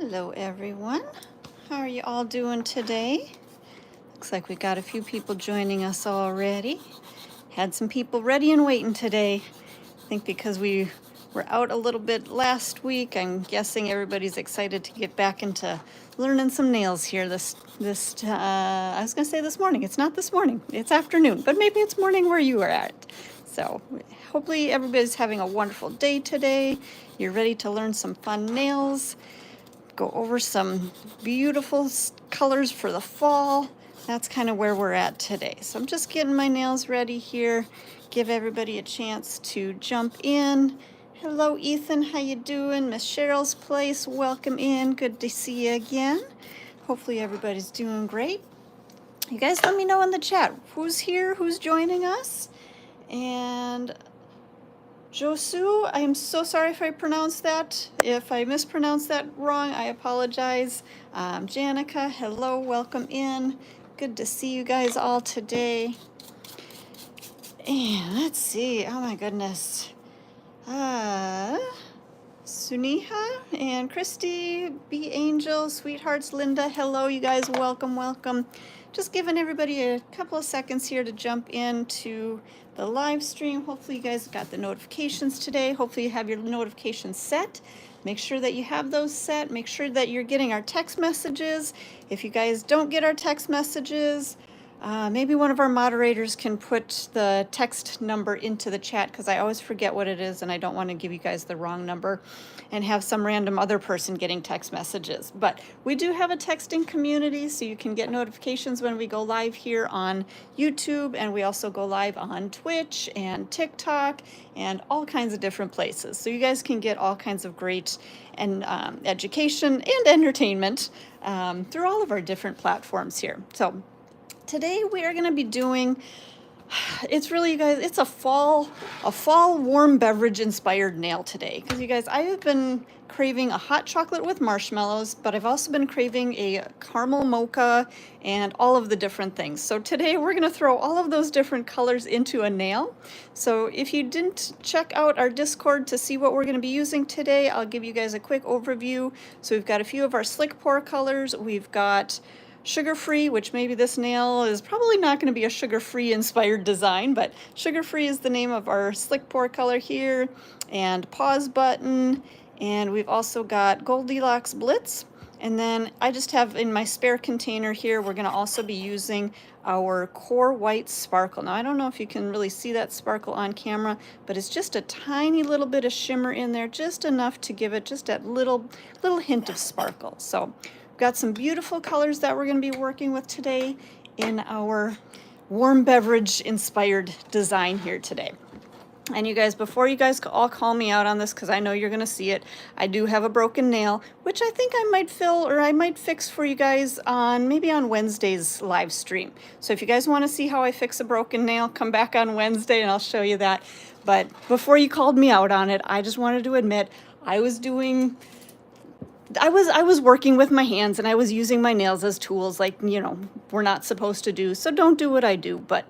Hello everyone. How are you all doing today? Looks like we got a few people joining us already. Had some people ready and waiting today. I think because we were out a little bit last week, I'm guessing everybody's excited to get back into learning some nails here I was gonna say this morning. It's not this morning, it's afternoon, but maybe it's morning where you are at. So hopefully everybody's having a wonderful day today. You're ready to learn some fun nails, go over some beautiful colors for the fall. That's kind of where we're at today. So I'm just getting my nails ready here. Give everybody a chance to jump in. Hello, Ethan. How you doing? Miss Cheryl's Place. Welcome in. Good to see you again. Hopefully everybody's doing great. You guys let me know in the chat who's here, who's joining us. And Josu, I am so sorry if I pronounced that. If I mispronounced that wrong, I apologize. Janica, hello, welcome in. Good to see you guys all today. And let's see, oh my goodness. Suniha and Christy, B. Angel, Sweethearts, Linda, hello, you guys, welcome, welcome. Just giving everybody a couple of seconds here to jump into the live stream. Hopefully you guys got the notifications today. Hopefully you have your notifications set. Make sure that you have those set. Make sure that you're getting our text messages. If you guys don't get our text messages, maybe one of our moderators can put the text number into the chat, because I always forget what it is and I don't want to give you guys the wrong number and have some random other person getting text messages. But we do have a texting community, so you can get notifications when we go live here on YouTube, and we also go live on Twitch and TikTok and all kinds of different places. So you guys can get all kinds of great and education and entertainment through all of our different platforms here. So today we are going to be doing, it's really, you guys, it's a fall warm beverage inspired nail today. Because you guys, I have been craving a hot chocolate with marshmallows, but I've also been craving a caramel mocha and all of the different things. So today we're going to throw all of those different colors into a nail. So if you didn't check out our Discord to see what we're going to be using today, I'll give you guys a quick overview. So we've got a few of our slick pour colors. We've got sugar-free, which maybe this nail is probably not going to be a sugar-free inspired design, but sugar-free is the name of our slick pour color here, and pause button, and we've also got Goldilocks Blitz. And then I just have in my spare container here, we're going to also be using our core white sparkle. Now I don't know if you can really see that sparkle on camera, but it's just a tiny little bit of shimmer in there, just enough to give it just that little hint of sparkle. So we've got some beautiful colors that we're going to be working with today in our warm beverage inspired design here today. And you guys, before you guys all call me out on this, because I know you're going to see it, I do have a broken nail, which I think I might fill, or I might fix for you guys on maybe on Wednesday's live stream. So if you guys want to see how I fix a broken nail, come back on Wednesday and I'll show you that. But before you called me out on it, I just wanted to admit I was working with my hands and I was using my nails as tools, like, you know, we're not supposed to do. So don't do what I do. But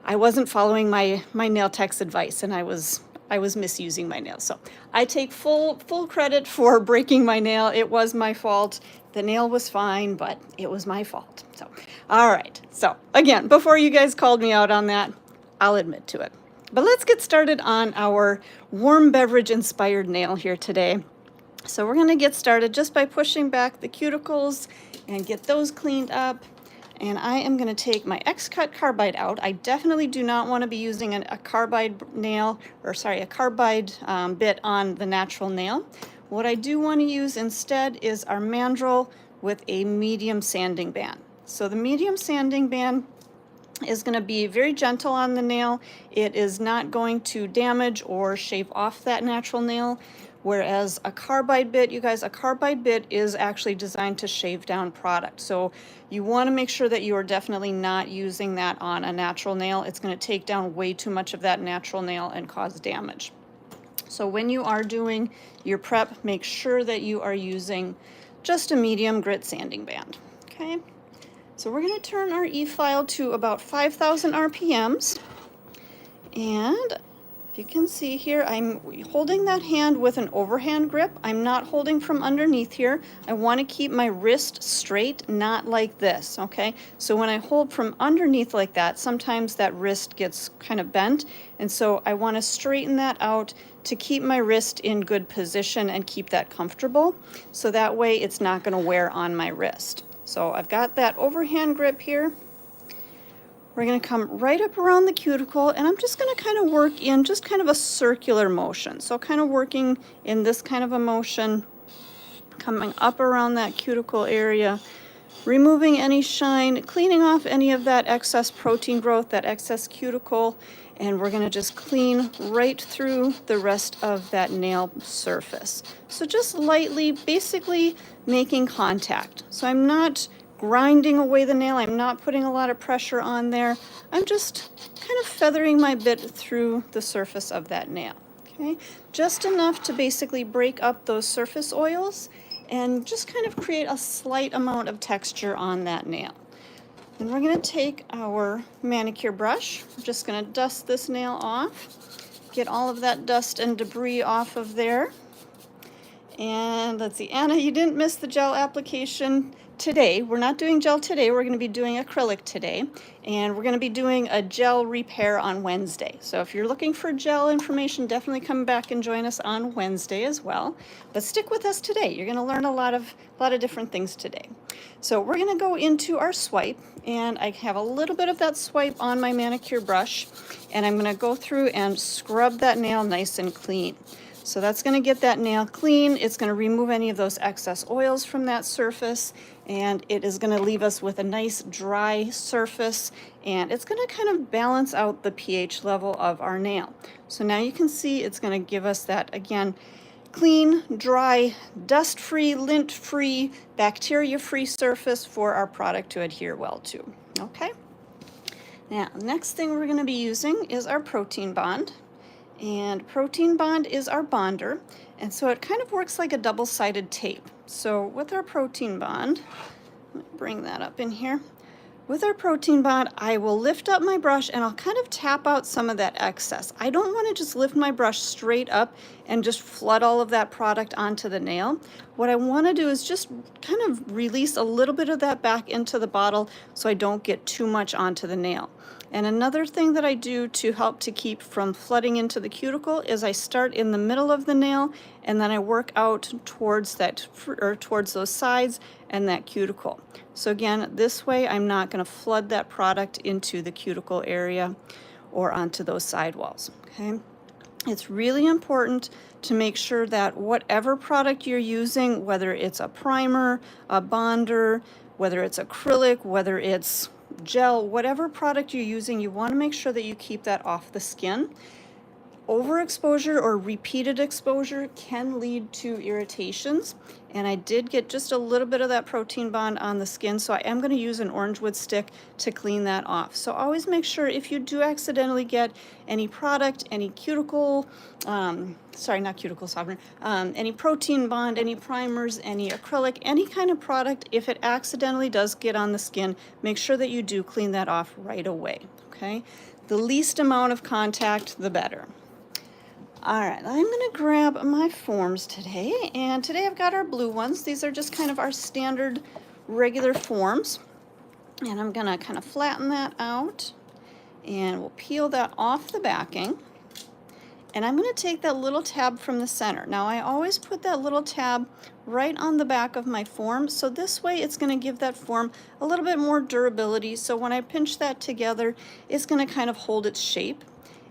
I wasn't following my nail tech's advice, and I was misusing my nails. So I take full credit for breaking my nail. It was my fault. The nail was fine, but it was my fault. So, all right. So again, before you guys called me out on that, I'll admit to it. But let's get started on our warm beverage inspired nail here today. So we're going to get started just by pushing back the cuticles and get those cleaned up. And I am going to take my X-Cut carbide out. I definitely do not want to be using a carbide nail, or sorry, a carbide bit on the natural nail. What I do want to use instead is our Mandrel with a medium sanding band. So the medium sanding band is going to be very gentle on the nail. It is not going to damage or shave off that natural nail. Whereas a carbide bit, you guys, a carbide bit is actually designed to shave down product. So you want to make sure that you are definitely not using that on a natural nail. It's going to take down way too much of that natural nail and cause damage. So when you are doing your prep, make sure that you are using just a medium grit sanding band. Okay, so we're going to turn our E-file to about 5,000 RPMs. And You can see here, I'm holding that hand with an overhand grip. I'm not holding from underneath here. I want to keep my wrist straight, not like this, okay? So when I hold from underneath like that, sometimes that wrist gets kind of bent, and so I want to straighten that out to keep my wrist in good position and keep that comfortable, so that way it's not going to wear on my wrist. So I've got that overhand grip here. We're going to come right up around the cuticle, and I'm just going to kind of work in just kind of a circular motion. So kind of working in this kind of a motion, coming up around that cuticle area, removing any shine, cleaning off any of that excess protein growth, that excess cuticle, and we're going to just clean right through the rest of that nail surface. So just lightly, basically making contact. So I'm not grinding away the nail, I'm not putting a lot of pressure on there. I'm just kind of feathering my bit through the surface of that nail. Okay, just enough to basically break up those surface oils and just kind of create a slight amount of texture on that nail. And we're going to take our manicure brush. I'm just going to dust this nail off, get all of that dust and debris off of there. And let's see, Anna, you didn't miss the gel application today. We're not doing gel today. We're going to be doing acrylic today. And we're going to be doing a gel repair on Wednesday. So if you're looking for gel information, definitely come back and join us on Wednesday as well. But stick with us today. You're going to learn a lot of different things today. So we're going to go into our swipe, and I have a little bit of that swipe on my manicure brush, and I'm going to go through and scrub that nail nice and clean. So that's going to get that nail clean. It's going to remove any of those excess oils from that surface, and it is going to leave us with a nice dry surface, and it's going to kind of balance out the pH level of our nail. So now you can see it's going to give us that, again, clean, dry, dust-free, lint-free, bacteria-free surface for our product to adhere well to. Okay? Now, the next thing we're going to be using is our protein bond. And protein bond is our bonder, and so it kind of works like a double-sided tape. So with our protein bond, let me bring that up in here. With our protein bond, I will lift up my brush and I'll kind of tap out some of that excess. I don't want to just lift my brush straight up and just flood all of that product onto the nail. What I want to do is just kind of release a little bit of that back into the bottle so I don't get too much onto the nail. And another thing that I do to help to keep from flooding into the cuticle is I start in the middle of the nail and then I work out towards towards those sides and that cuticle. So again, this way I'm not going to flood that product into the cuticle area or onto those sidewalls. Okay? It's really important to make sure that whatever product you're using, whether it's a primer, a bonder, whether it's acrylic, whether it's gel, whatever product you're using, you want to make sure that you keep that off the skin. Overexposure or repeated exposure can lead to irritations, and I did get just a little bit of that protein bond on the skin, so I am going to use an orange wood stick to clean that off. So always make sure if you do accidentally get any product, any cuticle, sorry, not cuticle softener, any protein bond, any primers, any acrylic, any kind of product, if it accidentally does get on the skin, make sure that you do clean that off right away, okay? The least amount of contact, the better. All right, I'm going to grab my forms today, and today I've got our blue ones. These are just kind of our standard regular forms, and I'm going to kind of flatten that out, and we'll peel that off the backing, and I'm going to take that little tab from the center. Now, I always put that little tab right on the back of my form, so this way it's going to give that form a little bit more durability, so when I pinch that together, it's going to kind of hold its shape.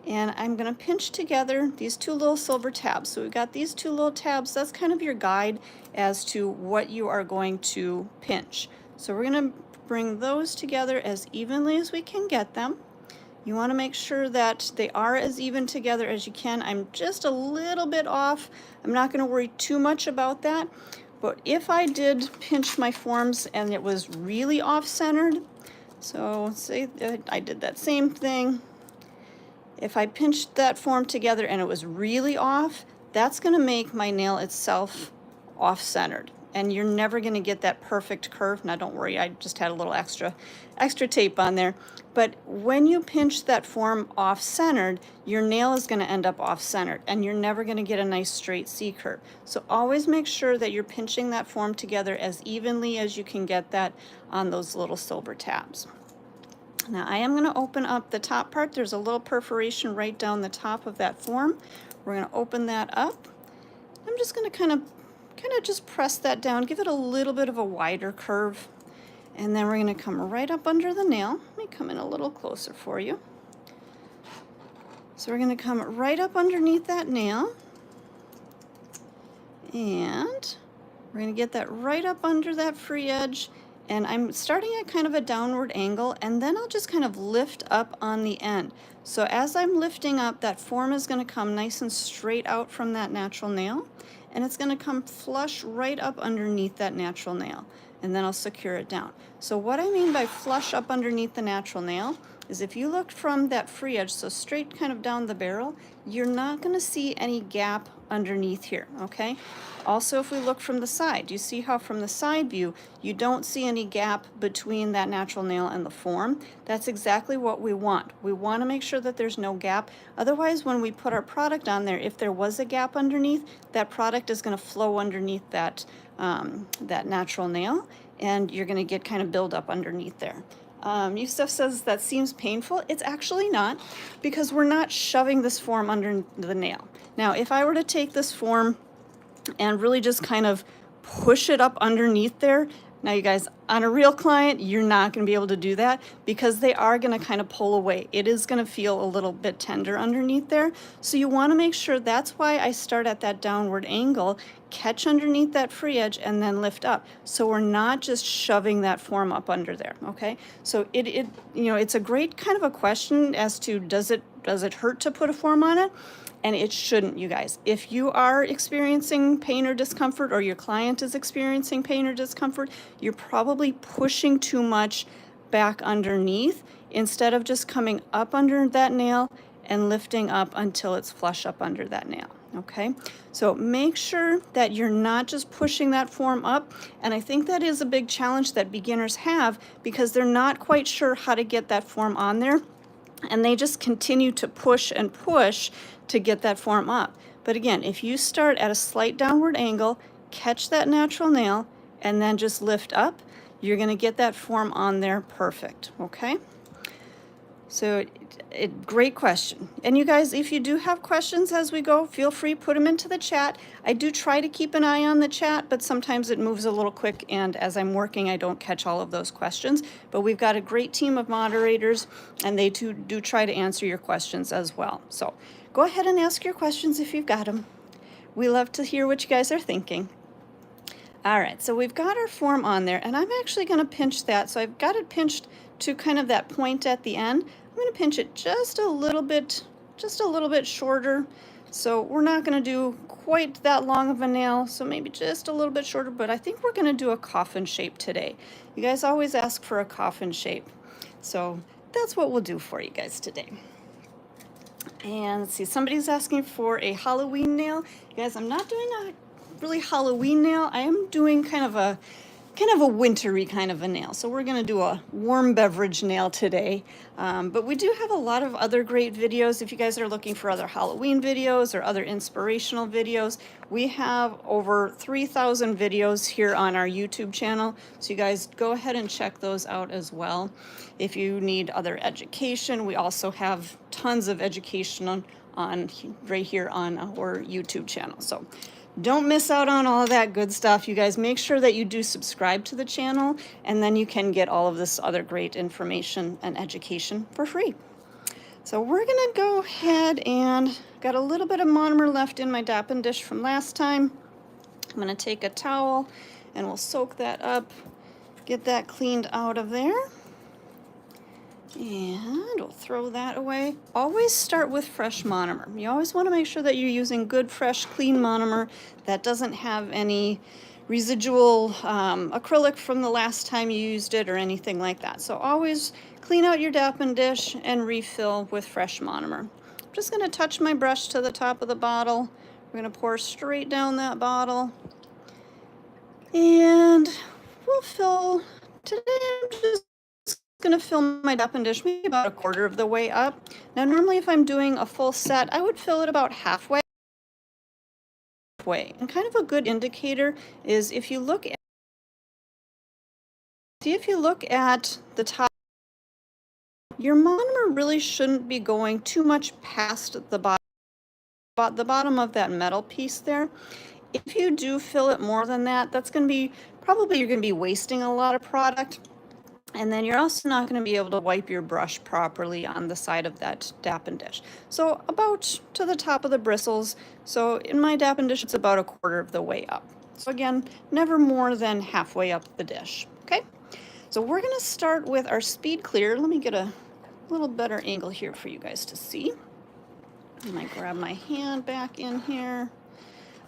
And I'm going to pinch together these two little silver tabs. So we've got these two little tabs. That's kind of your guide as to what you are going to pinch. So we're going to bring those together as evenly as we can get them. You want to make sure that they are as even together as you can. I'm just a little bit off. I'm not going to worry too much about that. But if I did pinch my forms and it was really off-centered, so say I did that same thing. If I pinched that form together and it was really off, that's going to make my nail itself off-centered. and you're never going to get that perfect curve. Now don't worry, I just had a little extra tape on there. But when you pinch that form off-centered, your nail is going to end up off-centered, and you're never going to get a nice straight C-curve. So always make sure that you're pinching that form together as evenly as you can get that on those little silver tabs. Now I am going to open up the top part. There's a little perforation right down the top of that form. We're going to open that up. I'm just going to kind of just press that down, give it a little bit of a wider curve, and then we're going to come right up under the nail. Let me come in a little closer for you. So we're going to come right up underneath that nail, and we're going to get that right up under that free edge, and I'm starting at kind of a downward angle, and then I'll just kind of lift up on the end. So as I'm lifting up, that form is going to come nice and straight out from that natural nail, and it's going to come flush right up underneath that natural nail, and then I'll secure it down. So what I mean by flush up underneath the natural nail is if you look from that free edge, so straight kind of down the barrel, you're not going to see any gap underneath here, okay? Also, if we look from the side, you see how from the side view, you don't see any gap between that natural nail and the form? That's exactly what we want. We want to make sure that there's no gap. Otherwise, when we put our product on there, if there was a gap underneath, that product is going to flow underneath that, that natural nail, and you're going to get kind of buildup underneath there. Yusuf says that seems painful. It's actually not, because we're not shoving this form under the nail. Now, if I were to take this form and really just kind of push it up underneath there, now you guys, on a real client, you're not going to be able to do that because they are going to kind of pull away. It is going to feel a little bit tender underneath there. So you want to make sure, that's why I start at that downward angle, catch underneath that free edge, and then lift up. So we're not just shoving that form up under there, okay? So you know, it's a great kind of a question as to does it hurt to put a form on it? And it shouldn't, you guys. If you are experiencing pain or discomfort, or your client is experiencing pain or discomfort, you're probably pushing too much back underneath instead of just coming up under that nail and lifting up until it's flush up under that nail, okay? So make sure that you're not just pushing that form up, and I think that is a big challenge that beginners have because they're not quite sure how to get that form on there, and they just continue to push and push to get that form up. But again, if you start at a slight downward angle, catch that natural nail, and then just lift up, you're going to get that form on there perfect, okay? So great question. And you guys, if you do have questions as we go, feel free, put them into the chat. I do try to keep an eye on the chat, but sometimes it moves a little quick, and as I'm working, I don't catch all of those questions. But we've got a great team of moderators, and they do try to answer your questions as well. So go ahead and ask your questions if you've got them. We love to hear what you guys are thinking. All right, so we've got our form on there, and I'm actually going to pinch that. So I've got it pinched to kind of that point at the end. I'm going to pinch it just a little bit shorter. So we're not going to do quite that long of a nail, so maybe just a little bit shorter, but I think we're going to do a coffin shape today. You guys always ask for a coffin shape, so that's what we'll do for you guys today. And let's see, somebody's asking for a Halloween nail. You guys, I'm not doing a really Halloween nail. I am doing kind of a wintry kind of a nail. So we're going to do a warm beverage nail today. But we do have a lot of other great videos. If you guys are looking for other Halloween videos or other inspirational videos, we have over 3,000 videos here on our YouTube channel. So you guys go ahead and check those out as well. If you need other education, we also have tons of education on right here on our YouTube channel. So don't miss out on all of that good stuff. You guys make sure that you do subscribe to the channel, and then you can get all of this other great information and education for free. So we're gonna go ahead and got a little bit of monomer left in my Dappen dish from last time. I'm gonna take a towel and we'll soak that up, get that cleaned out of there. And we'll throw that away. Always start with fresh monomer. You always want to make sure that you're using good, fresh, clean monomer that doesn't have any residual acrylic from the last time you used it or anything like that. So always clean out your Dappen dish and refill with fresh monomer. I'm just going to touch my brush to the top of the bottle. We're going to pour straight down that bottle. And we'll fill, today I'm just gonna fill my Dappen dish maybe about a quarter of the way up. Now normally if I'm doing a full set, I would fill it about halfway. And kind of a good indicator is if you look at, the top, your monomer really shouldn't be going too much past the bottom of that metal piece there. If you do fill it more than that, that's going to be, probably you're going to be wasting a lot of product. And then you're also not going to be able to wipe your brush properly on the side of that Dappen dish. So about to the top of the bristles. So in my Dappen dish, it's about a quarter of the way up. So again, never more than halfway up the dish. Okay. So we're going to start with our speed clear. Let me get a little better angle here for you guys to see. I might grab my hand back in here.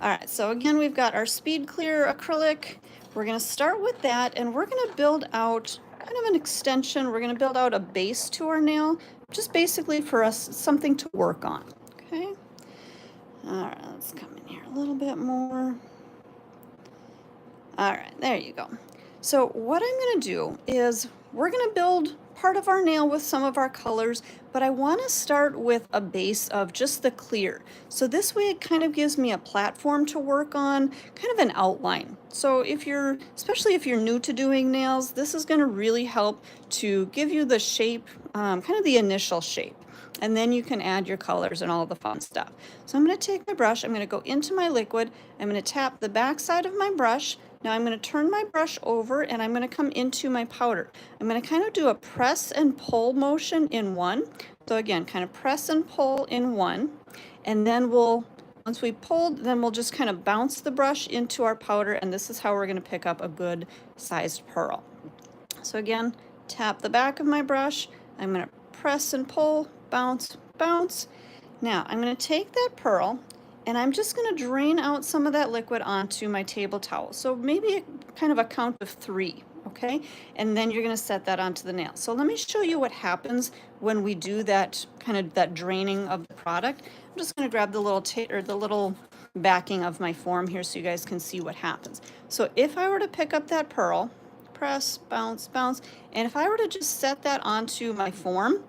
All right, so again, we've got our speed clear acrylic. We're going to start with that, and we're going to build out kind of an extension. We're going to build out a base to our nail, just basically for us something to work on. Okay. All right, let's come in here a little bit more. All right, there you go. So what I'm going to do is we're going to build part of our nail with some of our colors, but I want to start with a base of just the clear. So this way it kind of gives me a platform to work on, kind of an outline. So if you're, especially if you're new to doing nails, this is going to really help to give you the shape, kind of the initial shape. And then you can add your colors and all the fun stuff. So I'm going to take my brush, I'm going to go into my liquid, I'm going to tap the back side of my brush. Now I'm going to turn my brush over and I'm going to come into my powder. I'm going to kind of do a press and pull motion in one. So again, kind of press and pull in one. And then once we pulled, then we'll just kind of bounce the brush into our powder, and this is how we're going to pick up a good sized pearl. So again, tap the back of my brush. I'm going to press and pull, bounce, bounce. Now I'm going to take that pearl and I'm just going to drain out some of that liquid onto my table towel. So maybe kind of a count of 3, okay? And then you're going to set that onto the nail. So let me show you what happens when we do that kind of that draining of the product. I'm just going to grab the little backing of my form here so you guys can see what happens. So if I were to pick up that pearl, press, bounce, bounce, and if I were to just set that onto my form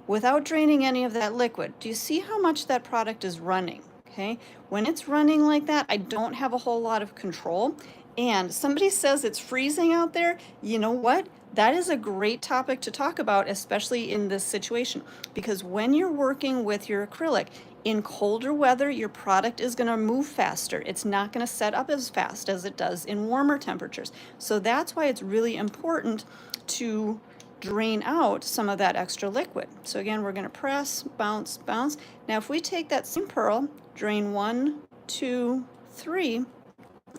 without draining any of that liquid, do you see how much that product is running? Okay, when it's running like that, I don't have a whole lot of control. And somebody says it's freezing out there. You know what? That is a great topic to talk about, especially in this situation, because when you're working with your acrylic, in colder weather, your product is going to move faster. It's not going to set up as fast as it does in warmer temperatures. So that's why it's really important to drain out some of that extra liquid. So again, we're going to press, bounce, bounce. Now if we take that same pearl, drain 1, 2, 3,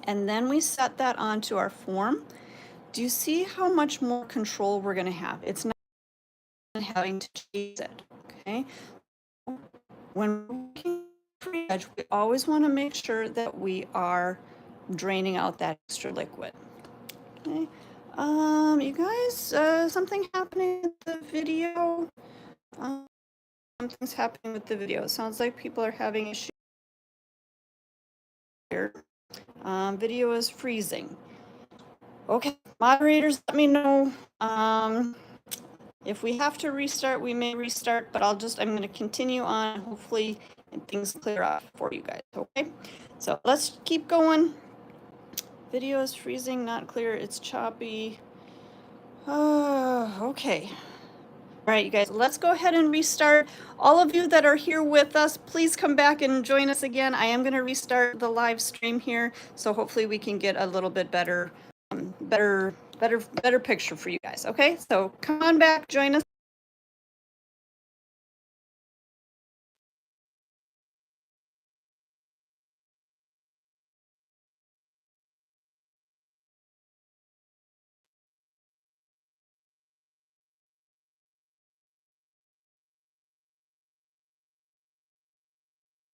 and then we set that onto our form, do you see how much more control we're going to have? It's not having to chase it, okay? When we're working free edge, we always want to make sure that we are draining out that extra liquid. Okay. You guys, something happening with the video? Something's happening with the video. It sounds like people are having issues here. Video is freezing. Okay, moderators, let me know. If we have to restart, we may restart, but I'm going to continue on. Hopefully things clear up for you guys, okay? So let's keep going. Video is freezing, not clear, it's choppy. Okay. All right, you guys, let's go ahead and restart. All of you that are here with us, please come back and join us again. I am going to restart the live stream here, so hopefully we can get a little bit better picture for you guys. Okay, so come on back, join us.